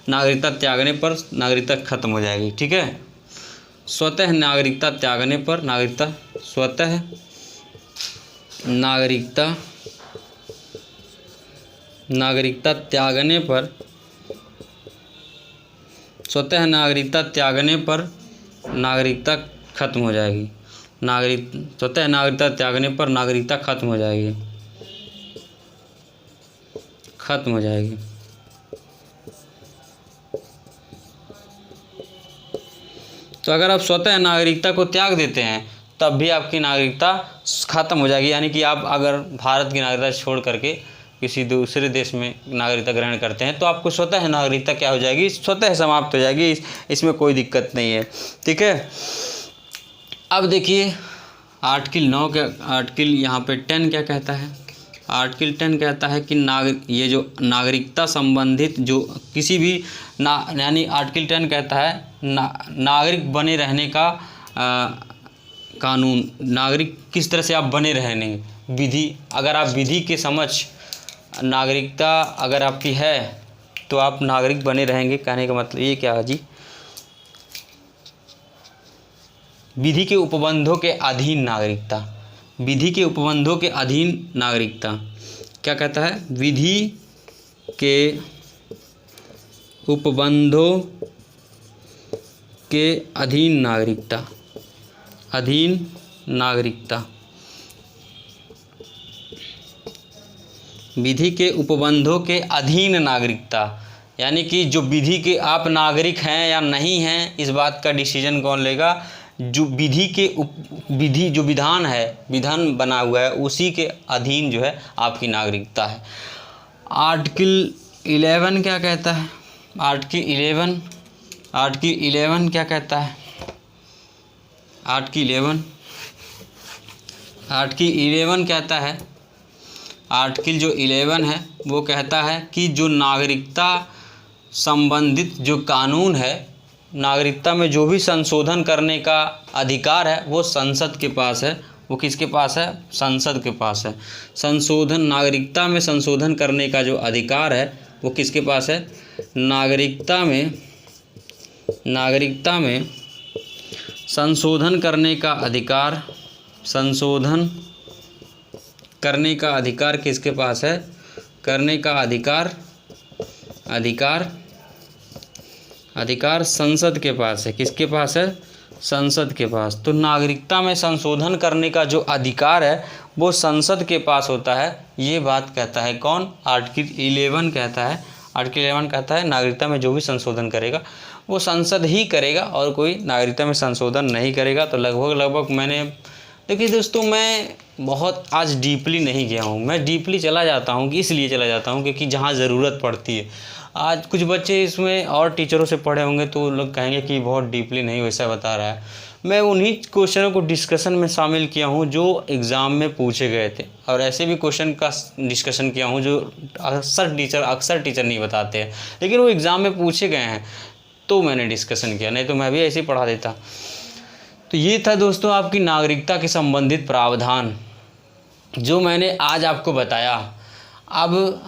नागरिकता त्यागने पर नागरिकता खत्म हो जाएगी। ठीक है, स्वतः नागरिकता त्यागने पर स्वतः नागरिकता त्यागने पर नागरिकता खत्म हो जाएगी। स्वतः नागरिकता त्यागने पर नागरिकता खत्म हो जाएगी। तो अगर आप स्वतः नागरिकता को त्याग देते हैं तब भी आपकी नागरिकता खत्म हो जाएगी। यानी कि आप अगर भारत की नागरिकता छोड़ करके किसी दूसरे देश में नागरिकता ग्रहण करते हैं तो आपको स्वतः नागरिकता क्या हो जाएगी, स्वतः समाप्त हो जाएगी। इसमें कोई दिक्कत नहीं है। ठीक है, अब देखिए आर्टिकल यहाँ पे 10 क्या कहता है। आर्टिकल 10 कहता है कि ये जो नागरिकता संबंधित जो किसी भी यानी आर्टिकल 10 कहता है नागरिक बने रहने का कानून, नागरिक किस तरह से आप बने रहने विधि, अगर आप विधि के समक्ष नागरिकता अगर आपकी है तो आप नागरिक बने रहेंगे। कहने का मतलब ये क्या है जी, विधि के उपबंधों के अधीन नागरिकता, विधि के उपबंधों के अधीन नागरिकता क्या कहता है, विधि के उपबंधों के अधीन नागरिकता, विधि के उपबंधों के अधीन नागरिकता, यानी कि जो विधि के आप नागरिक हैं या नहीं हैं इस बात का डिसीजन कौन लेगा, जो विधि जो विधान है, विधान बना हुआ है उसी के अधीन जो है आपकी नागरिकता है। आर्टिकल 11 क्या कहता है, आर्टिकल 11 क्या कहता है, आर्टिकल 11 कहता है, आर्टिकल जो 11 है वो कहता है कि जो नागरिकता संबंधित जो कानून है, नागरिकता में जो भी संशोधन करने का अधिकार है वो संसद के पास है। वो किसके पास है, संसद के पास है। संशोधन, नागरिकता में संशोधन करने का जो अधिकार है वो किसके पास है, नागरिकता में संशोधन करने का अधिकार, संशोधन करने का अधिकार किसके पास है, करने का अधिकार संसद के पास है। किसके पास है, संसद के पास। तो नागरिकता में संशोधन करने का जो अधिकार है वो संसद के पास होता है। ये बात कहता है कौन, आर्टिकल 11 कहता है। आर्टिकल 11 कहता है नागरिकता में जो भी संशोधन करेगा वो संसद ही करेगा और कोई नागरिकता में संशोधन नहीं करेगा। तो लगभग मैंने, देखिए दोस्तों, मैं बहुत आज डीपली नहीं गया हूँ। मैं डीपली चला जाता हूँ कि इसलिए चला जाता हूँ क्योंकि जहाँ ज़रूरत पड़ती है। आज कुछ बच्चे इसमें और टीचरों से पढ़े होंगे तो लोग कहेंगे कि बहुत डीपली नहीं वैसा बता रहा है। मैं उन्हीं क्वेश्चनों को डिस्कशन में शामिल किया हूँ जो एग्ज़ाम में पूछे गए थे, और ऐसे भी क्वेश्चन का डिस्कशन किया हूँ जो अक्सर टीचर नहीं बताते हैं, लेकिन वो एग्ज़ाम में पूछे गए हैं तो मैंने डिस्कशन किया, नहीं तो मैं भी ऐसे ही पढ़ा देता। तो ये था दोस्तों आपकी नागरिकता के संबंधित प्रावधान जो मैंने आज आपको बताया। अब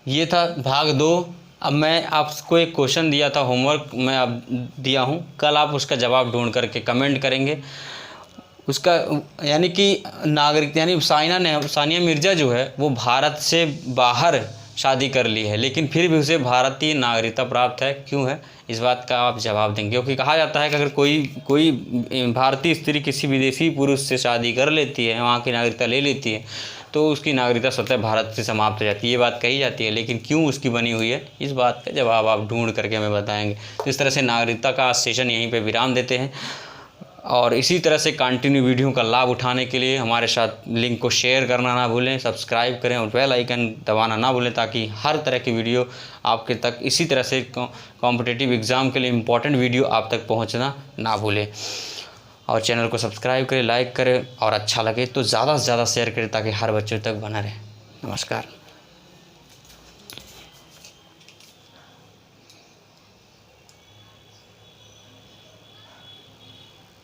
ये था भाग 2। अब मैं आपको एक क्वेश्चन दिया था, होमवर्क मैं अब दिया हूँ, कल आप उसका जवाब ढूंढ करके कमेंट करेंगे। उसका यानी कि नागरिक यानी सानिया मिर्ज़ा जो है वो भारत से बाहर शादी कर ली है, लेकिन फिर भी उसे भारतीय नागरिकता प्राप्त है। क्यों है, इस बात का आप जवाब देंगे। क्योंकि कहा जाता है कि अगर कोई भारतीय स्त्री किसी विदेशी पुरुष से शादी कर लेती है, वहाँ की नागरिकता ले लेती है, तो उसकी नागरिकता स्वतः भारत से समाप्त हो जाती है। ये बात कही जाती है, लेकिन क्यों उसकी बनी हुई है, इस बात का जवाब आप ढूंढ करके हमें बताएंगे। तो इस तरह से नागरिकता का सेशन यहीं पे विराम देते हैं, और इसी तरह से कंटिन्यू वीडियो का लाभ उठाने के लिए हमारे साथ लिंक को शेयर करना ना भूलें, सब्सक्राइब करें और बेल आइकन दबाना ना भूलें, ताकि हर तरह की वीडियो आपके तक, इसी तरह से कॉम्पिटिटिव एग्ज़ाम के लिए इम्पॉर्टेंट वीडियो आप तक पहुंचना ना भूलें। और चैनल को सब्सक्राइब करें, लाइक करें, और अच्छा लगे तो ज़्यादा से ज़्यादा शेयर करें ताकि हर बच्चों तक बना रहे। नमस्कार।